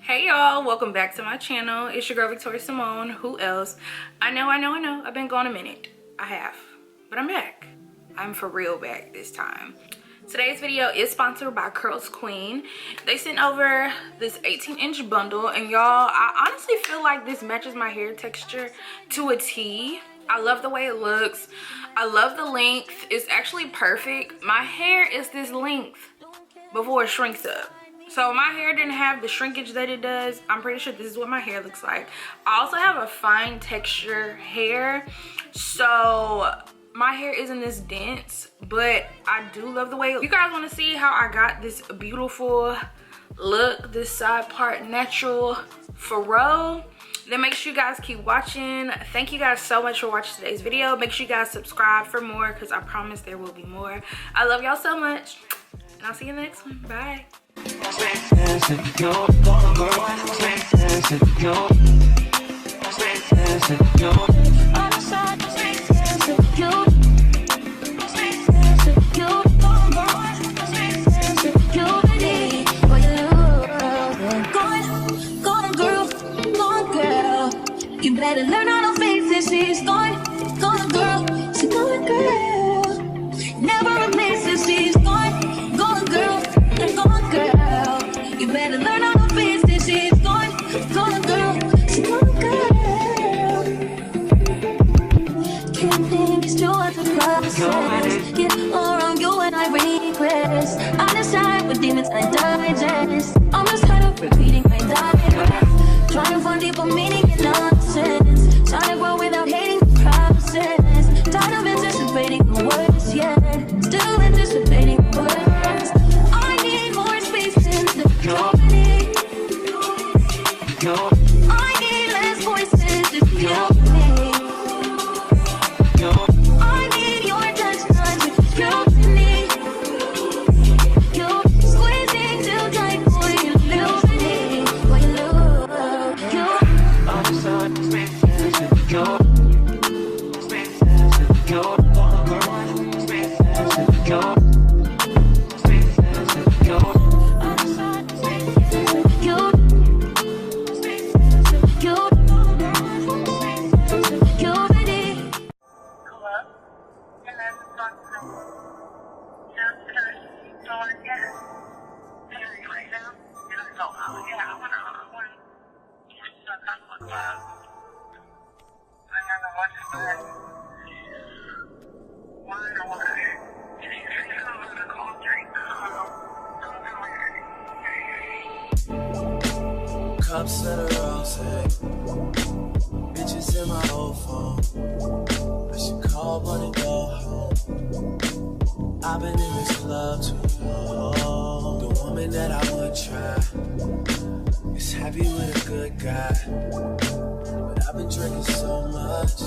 Hey y'all, welcome back to my channel. It's your girl Victoria Simone. Who else? I know. I've been gone a minute. I have, but I'm back. I'm for real back this time. Today's video is sponsored by Curlsqueen. They sent over this 18-inch bundle, and y'all, I honestly feel like this matches my hair texture to a T. I love the way it looks. I love the length. It's actually perfect. My hair is this length before it shrinks up. So my hair didn't have the shrinkage that it does. I'm pretty sure this is what my hair looks like. I also have a fine texture hair, so my hair isn't this dense, but I do love the way you guys want to see how I got this beautiful look, this side part natural furrow. Then make sure you guys keep watching. Thank you guys so much for watching today's video. Make sure you guys subscribe for more, because I promise there will be more. I love y'all so much, and I'll see you in the next one. Bye. You better learn how to face it. She's gone girl. She's gone girl. Never replaces. She's gone girl. Gone girl. You better learn how to face it. She's gone girl. She's gone girl. Can't think it's true what the process. Get all around you and I regress. I decide with demons I digest. I'm just tired of repeating my digress. Trying to find deeper meaning in nonsense. Trying to grow without hating the process. Tired of anticipating the worst yet. Still anticipating the worst. I need more space in the company. I need less voices to feel me. I need your touch, not to kill me. You're squeezing too tight, boy, you lose me. Boy, you lose you. Cups of the rose, bitches in my old phone. I should call one and go home. I've been in this club too long. The woman that I would try is happy with a good guy, but I've been drinking so much,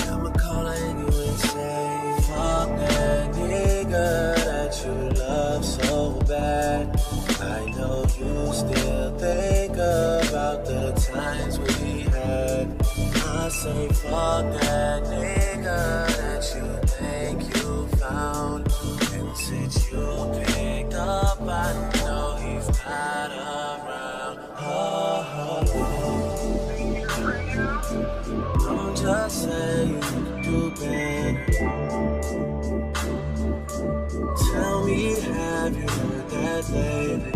I'ma call her anyway and say, fuck that nigga that you love so bad. I know you still think about the times we had. I say fuck that nigga that you think you found. And since you picked up, I know he's not around. I'm just saying you can do better. Tell me, have you heard that lately?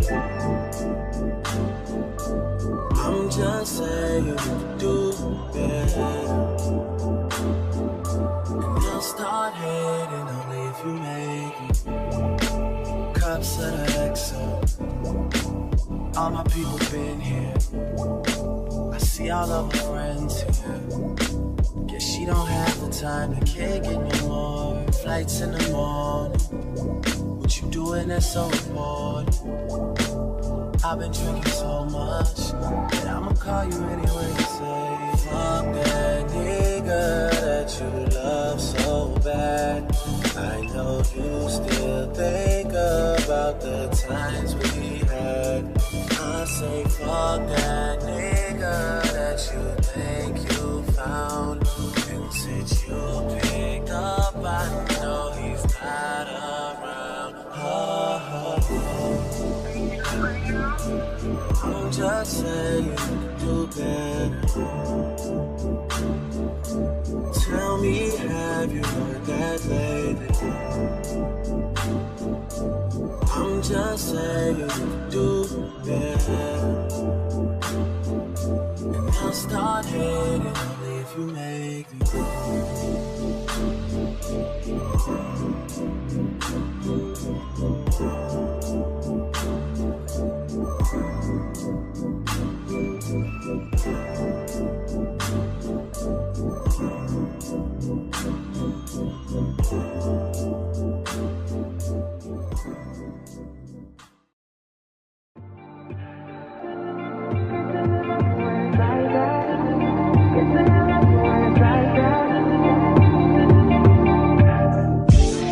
I'm just saying you can do better. And they'll start hating only if you make it. Cups of the XO. All my people been here. I see all of my friends here. Guess she don't have the time to kick it no more. Flights in the morning. What you doing that's so important? I've been drinking so much that I'ma call you anyway and say, fuck that nigga that you love so bad. I know you still think about the times we had. I say fuck that nigga that you think you found. And since you picked up, I know he's not around. I'm just say you can do better. Tell me, have you heard that lately? I'm just saying you can do better. And I'll start hating only if you make me.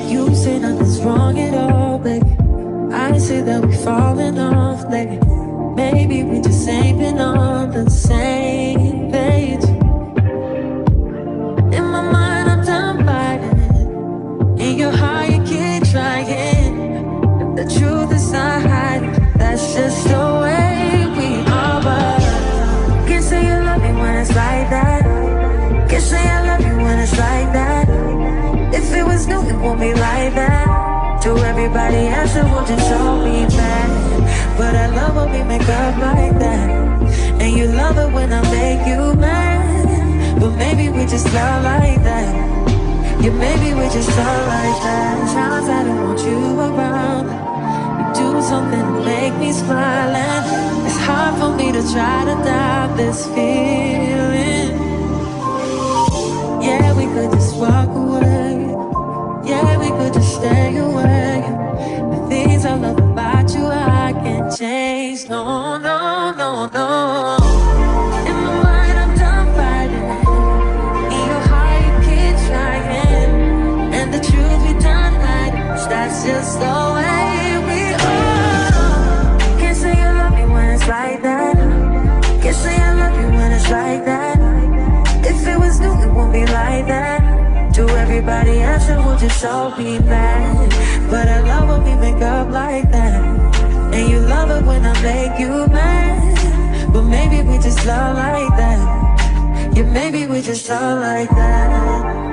You say nothing's wrong at all, baby. I say that we're falling off lately. Maybe we just ain't been on the same page. In my mind, I'm done fighting it. In your heart, you keep trying. The truth is not hiding. That's just the way we are. But can't say you love me when it's like that. Can't say I love you when it's like that. If it was new, it won't be like that. To everybody else, it will just show me back. But I love when we make up like that. And you love it when I make you mad. But maybe we just love like that. Yeah, maybe we just love like that. Times I don't want you around. You do something to make me smile. And it's hard for me to try to doubt this feeling. Yeah, we could just walk away. Yeah, we could just stay away. The things I love about you, I can't change. No, no, no, no. In my mind, I'm done fighting. In your heart, you keep trying. And the truth we done hiding. That's just the way we are. Can't say you love me when it's like that. Can't say I love you when it's like that. If it was new, it won't be like that. To everybody else, it will just show me bad. But I love when we make up like that. And you love it when I make you mad. But maybe we just love like that. Yeah, maybe we just love like that.